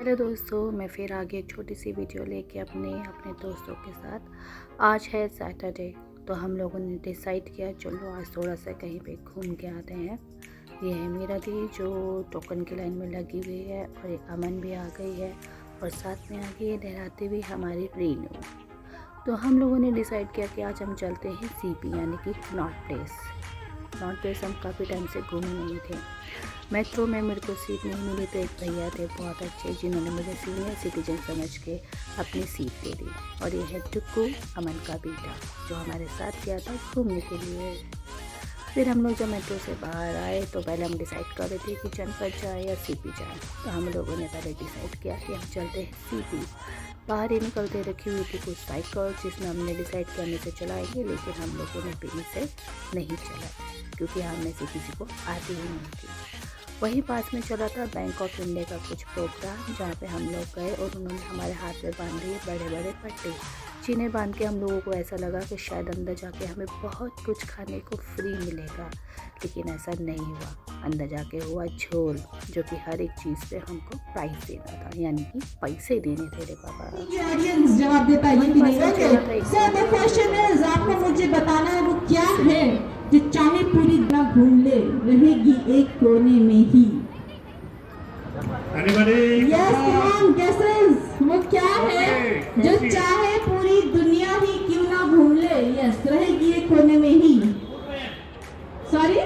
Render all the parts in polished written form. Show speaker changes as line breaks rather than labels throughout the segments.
Hello दोस्तों, मैं फिर आगे एक छोटी सी वीडियो लेके अपने दोस्तों के साथ। आज है सैटरडे, तो हम लोगों ने डिसाइड किया चलो आज थोड़ा सा कहीं पे घूम के आते हैं। ये है मीरा दी जो टोकन की लाइन में लगी हुई है, और एक अमन भी आ गई है, और साथ में आ गई है लहराती हुई हमारी रीनू। तो हम लोगों ने डिसाइड किया कि आज हम चलते हैं सीपी यानी कि नॉर्थ प्लेस हम काफ़ी टाइम से घूमे नहीं थे। मेट्रो में मेरे को सीट नहीं मिली, तो एक भैया थे बहुत अच्छे जिन्होंने मुझे सीनियर सिटीजन समझ के अपनी सीट दे दी। और ये है टुक्कू, अमन का बेटा, जो हमारे साथ गया था घूमने के लिए। फिर हम लोग जब मेट्रो से बाहर आए तो पहले हम डिसाइड कर रहे थे कि जनपद जाए या सीपी जाए। तो हम लोगों ने पहले डिसाइड किया कि हम चलते हैं सीपी। बाहर ही निकलते रखी हुई थी कुछ साइकिल, जिसमें हमने डिसाइड किया हमें से चलाएंगे, लेकिन हम लोगों ने भी से नहीं चलाई क्योंकि हम में से किसी को आती ही नहीं थी। वहीं पास में चला था बैंक ऑफ इंडिया का कुछ प्रोग्राम, जहाँ पे हम लोग गए और उन्होंने हमारे हाथ में बांध दिए बड़े बड़े पट्टे। जिन्हें बांध के हम लोगों को ऐसा लगा कि शायद अंदर जाके हमें बहुत कुछ खाने को फ्री मिलेगा, लेकिन ऐसा नहीं हुआ। अंदर जाके हुआ झोल, जो कि हर एक चीज़ पे हमको प्राइस देना था, यानी कि पैसे देने थे रे बाबा।
ऑडियंस जवाब दे पाएगी कि नहीं। सो द क्वेश्चन इज, आपको मुझे बताना है वो क्या है जो चाहे पूरी दुनिया घूम ले रहेगी एक कोने में ही। यस, कम गेसेस, वो क्या है जो चाहे पूरी दुनिया ही क्यों ना घूम ले, यस, रहेगी एक कोने में ही। सॉरी,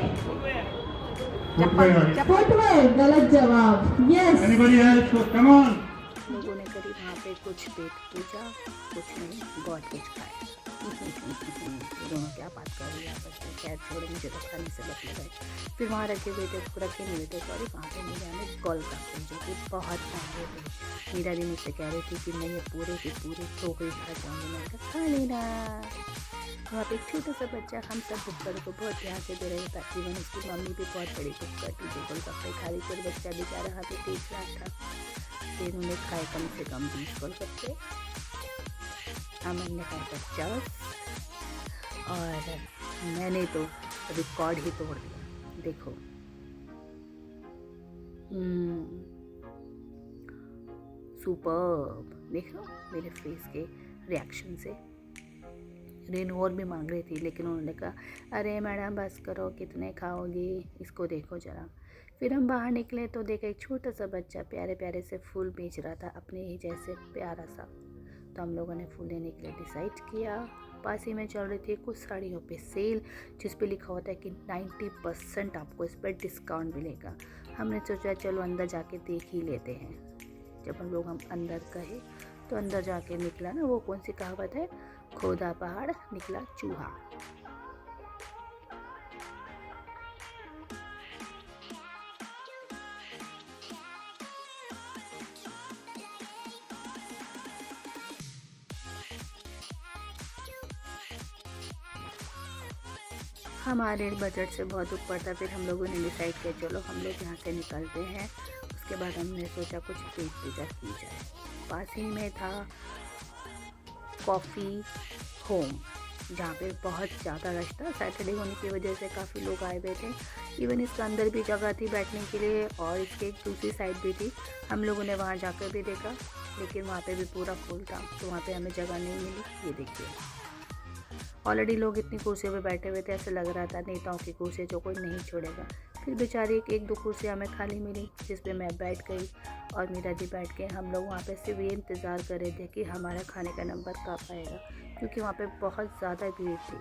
फुटवेयर, गलत जवाब। यस,
लोगों ने करी वहाँ पे कुछ पेट पूजा, कुछ नहीं गॉड कुछ खाए। दोनों क्या बात कर रही है आपस में, खैर छोड़े, मुझे तो खाने से मतलब है। फिर वहाँ रखे नहीं हुए थे, सॉरी, वहाँ पे मीरा ने गोलगप्पे जो कि बहुत महंगे थे। मीरा भी मुझसे कह रही थी कि मैं ये पूरे की पूरे टोकरी खा जाऊँगी। मैंने कहा खा लेना। वहाँ पे एक छोटा सा बच्चा हम सब बुक्कर को बहुत ध्यान से दे रहा था, इवन उसकी मम्मी भी बहुत बड़ी बुक्कर थी जो गोलगप्पे खा रही थी। बच्चा बेचारा हाथ में देख रहा था। फिर उन्हें खाए कम से कम 20 गोलगप्पे, अमन ने खाया 50, और मैंने तो रिकॉर्ड ही तोड़ दिया। देखो, सुपर्ब, देख लो मेरे फेस के रिएक्शन से। रेनू और भी मांग रही थी, लेकिन उन्होंने कहा अरे मैडम बस करो, कितने खाओगी, इसको देखो ज़रा। फिर हम बाहर निकले तो देखा एक छोटा सा बच्चा प्यारे प्यारे से फूल बेच रहा था, अपने ही जैसे प्यारा सा। तो हम लोगों ने फूल लेने के लिए डिसाइड किया। पास ही में चल रही थी कुछ साड़ियों पे सेल, जिस पे लिखा होता है कि 90% आपको इस पर डिस्काउंट मिलेगा। हमने सोचा चलो अंदर जाके देख ही लेते हैं। जब हम अंदर गए तो अंदर जाके निकला ना, वो कौन सी कहावत है, खोदा पहाड़ निकला चूहा। हमारे बजट से बहुत ऊपर था। फिर हम लोगों ने डिसाइड किया चलो हम लोग यहाँ से निकलते हैं। उसके बाद हमने सोचा कुछ पेट पूजा की जाए। पास ही में था कॉफ़ी होम, जहाँ पे बहुत ज़्यादा रश था। सैटरडे होने की वजह से काफ़ी लोग आए हुए थे। इवन इसके अंदर भी जगह थी बैठने के लिए, और इसके एक दूसरी साइड भी थी। हम लोगों ने वहाँ जाकर भी देखा, लेकिन वहाँ पे भी पूरा फुल था, तो वहाँ पे हमें जगह नहीं मिली। ये देखिए, ऑलरेडी लोग इतनी कुर्सियों पे बैठे हुए थे, ऐसे लग रहा था नेताओं की कुर्सी जो कोई नहीं छोड़ेगा। फिर बेचारी एक दो कुर्सी हमें खाली मिली, जिस पे मैं बैठ गई और मीरा जी बैठ के। हम लोग वहाँ पे सिर्फ ये इंतज़ार कर रहे थे कि हमारा खाने का नंबर कब आएगा, क्योंकि वहाँ पे बहुत ज़्यादा भीड़ थी।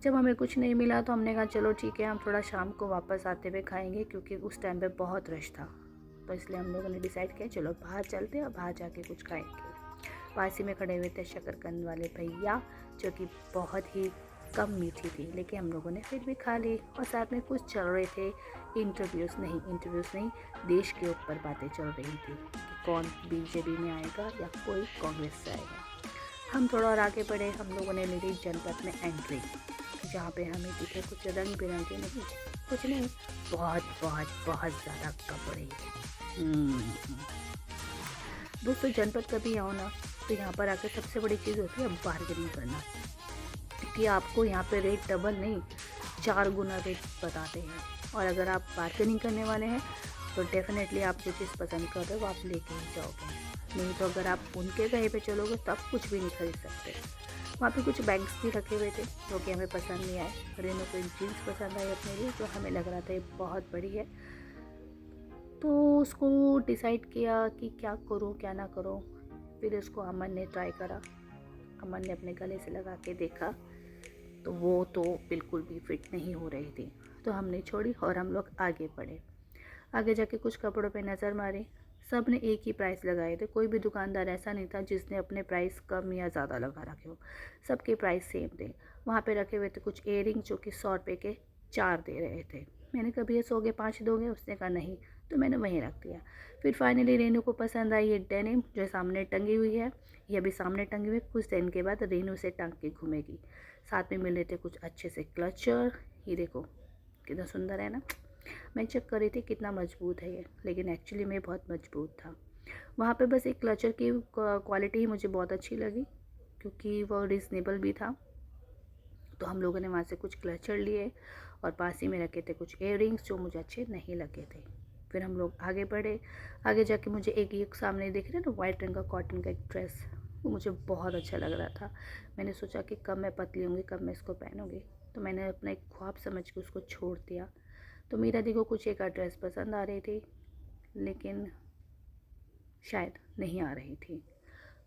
जब हमें कुछ नहीं मिला तो हमने कहा चलो ठीक है, हम थोड़ा शाम को वापस आते हुए खाएँगे, क्योंकि उस टाइम पर बहुत रश था। तो इसलिए हम लोगों ने डिसाइड किया चलो बाहर चलते और बाहर जाके कुछ खाएँगे। पास ही में खड़े हुए थे शकरकंद वाले भैया, जो कि बहुत ही कम मीठी थी, लेकिन हम लोगों ने फिर भी खा ली। और साथ में कुछ चल रहे थे इंटरव्यूज़ नहीं, देश के ऊपर बातें चल रही थी कि कौन बीजेपी में आएगा या कोई कांग्रेस से आएगा। हम थोड़ा और आगे बढ़े, हम लोगों ने ली जनपद में एंट्री, जहाँ पे हमें दिखे कुछ रंग बिरंगे, नहीं कुछ नहीं, बहुत बहुत बहुत ज़्यादा कपड़े। दोस्तों, जनपद कभी आओ ना, तो यहाँ पर आकर सबसे बड़ी चीज़ होती है बार्गेनिंग करना, क्योंकि आपको यहाँ पे रेट डबल नहीं 4 गुना रेट बताते हैं। और अगर आप बार्गेनिंग करने वाले हैं तो डेफ़िनेटली आप जो चीज़ पसंद कर रहे हो वो आप लेके ही जाओगे। नहीं तो अगर आप उनके कहीं पे चलोगे तो आप कुछ भी नहीं खरीद सकते। वहाँ पे कुछ बैग्स भी रखे हुए थे जो कि हमें पसंद नहीं आए। रेनू को एक जीन्स पसंद आई अपने लिए, जो हमें लग रहा था ये बहुत बड़ी है। तो उसको डिसाइड किया कि क्या करूँ क्या ना करूँ। फिर उसको अमन ने ट्राई करा। अमन ने अपने गले से लगा के देखा तो वो तो बिल्कुल भी फिट नहीं हो रही थी। तो हमने छोड़ी और हम लोग आगे बढ़े। आगे जाके कुछ कपड़ों पे नज़र मारी। सब ने एक ही प्राइस लगाए थे। कोई भी दुकानदार ऐसा नहीं था जिसने अपने प्राइस कम या ज़्यादा लगा रखे हो। सबके प्राइस सेम थे। वहाँ पे रखे हुए थे कुछ इयररिंग जो कि 100 रुपये के 4 दे रहे थे। मैंने कहा भैया 100 के 5 दोगे? उसने कहा नहीं, तो मैंने वहीं रख दिया। फिर फाइनली रेनू को पसंद आई ये डेनिम जो सामने टंगी हुई है। ये अभी सामने टंगी हुई है, कुछ दिन के बाद रेनू से टांग के घूमेगी। साथ में मिले थे कुछ अच्छे से क्लचर। ये देखो कितना सुंदर है ना। मैं चेक कर रही थी कितना मजबूत है ये, लेकिन एक्चुअली में बहुत मजबूत था। वहाँ पे बस एक क्लचर की क्वालिटी ही मुझे बहुत अच्छी लगी क्योंकि वो रिजनेबल भी था। तो हम लोगों ने वहाँ से कुछ क्लचर लिए और पास ही में रखे थे कुछ इयररिंग्स जो मुझे अच्छे नहीं लगे थे। फिर हम लोग आगे बढ़े। आगे जाके मुझे एक सामने दिख रहा है ना वाइट रंग का कॉटन का एक ड्रेस, वो मुझे बहुत अच्छा लग रहा था। मैंने सोचा कि कब मैं पतली होंगी कब मैं इसको पहनूंगी, तो मैंने अपना एक ख्वाब समझ के उसको छोड़ दिया। तो मीरा दी को कुछ एक ड्रेस पसंद आ रही थी लेकिन शायद नहीं आ रही थी।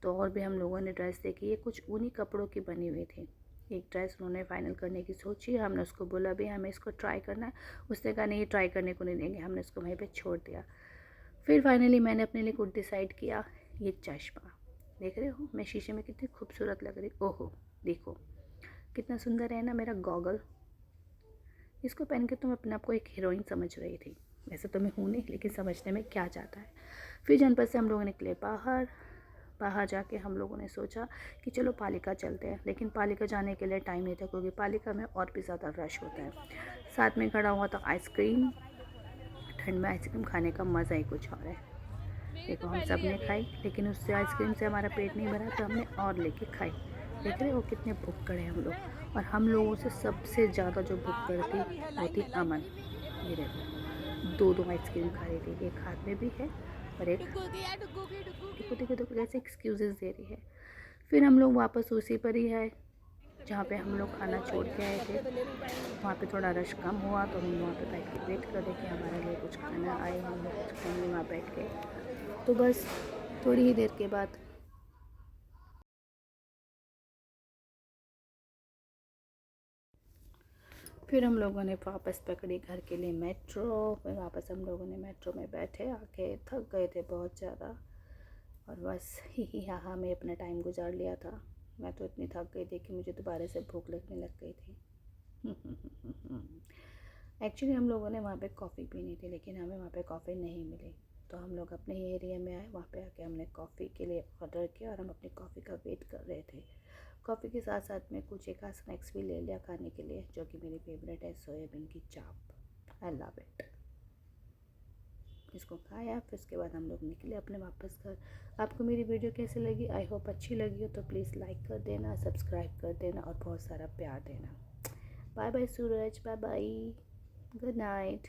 तो और भी हम लोगों ने ड्रेस देखी। ये कुछ ऊनी कपड़ों की बनी हुई थी। एक ड्रेस उन्होंने फ़ाइनल करने की सोची। हमने उसको बोला भी हमें इसको ट्राई करना है। उसने कहा नहीं ट्राई करने को नहीं देंगे। हमने उसको वहीं पे छोड़ दिया। फिर फाइनली मैंने अपने लिए कुछ डिसाइड किया। ये चश्मा देख रहे हो मैं शीशे में कितनी खूबसूरत लग रही। ओहो देखो कितना सुंदर है ना मेरा गॉगल। इसको पहन के तो मैं अपने आप को एक हीरोइन समझ रही थी। वैसे तो मैं हूँ नहीं, लेकिन समझने में क्या जाता है। फिर जनपद से हम लोगों निकले बाहर। बाहर जाके हम लोगों ने सोचा कि चलो पालिका चलते हैं, लेकिन पालिका जाने के लिए टाइम नहीं था क्योंकि पालिका में और भी ज़्यादा रश होता है। साथ में खड़ा हुआ था आइसक्रीम। ठंड में आइसक्रीम खाने का मज़ा ही कुछ और है। देखो हम सब ने खाई, लेकिन उससे आइसक्रीम से हमारा पेट नहीं भरा तो हमने और लेके खाई। देख रहे हो कितने भुक्कड़ हैं हम लोग। और हम लोगों से सबसे ज़्यादा जो भुक्कड़ थी वो थी अमन। ये देखो दो आइसक्रीम खा रही थी, एक हाथ में भी है और एक देखो देखो देखो कैसे एक्सक्यूज़ेस दे रही है। फिर हम लोग वापस उसी पर ही है जहाँ पे हम लोग खाना छोड़ के आए थे। वहाँ पे थोड़ा रश कम हुआ तो हम वहाँ पे बैठ के वेट कर रहे कि हमारे लिए कुछ खाना आए। हम लोग कुछ खाएंगे वहाँ बैठ के। तो बस थोड़ी ही देर के बाद फिर हम लोगों ने वापस पकड़ी घर के लिए मेट्रो। फिर वापस हम लोगों ने मेट्रो में बैठे आके थक गए थे बहुत ज़्यादा और बस ही हाँ में अपना टाइम गुजार लिया था। मैं तो इतनी थक गई थी कि मुझे दोबारा से भूख लगने लग गई थी। एक्चुअली हम लोगों ने वहाँ पे कॉफ़ी पीनी थी, लेकिन हमें वहाँ पे कॉफ़ी नहीं मिली। तो हम लोग अपने ही एरिया में आए। वहाँ पे आके हमने कॉफ़ी के लिए ऑर्डर किया और हम अपनी कॉफ़ी का वेट कर रहे थे। कॉफ़ी के साथ साथ में कुछ एक स्नैक्स भी ले लिया खाने के लिए, जो कि मेरी फेवरेट है सोयाबीन की चाप। I love it. इसको खाया फिर उसके बाद हम लोग निकले अपने वापस घर। आपको मेरी वीडियो कैसी लगी? आई होप अच्छी लगी हो तो प्लीज़ लाइक कर देना, सब्सक्राइब कर देना और बहुत सारा प्यार देना। बाय बाय सूरज, बाय बाय, गुड नाइट।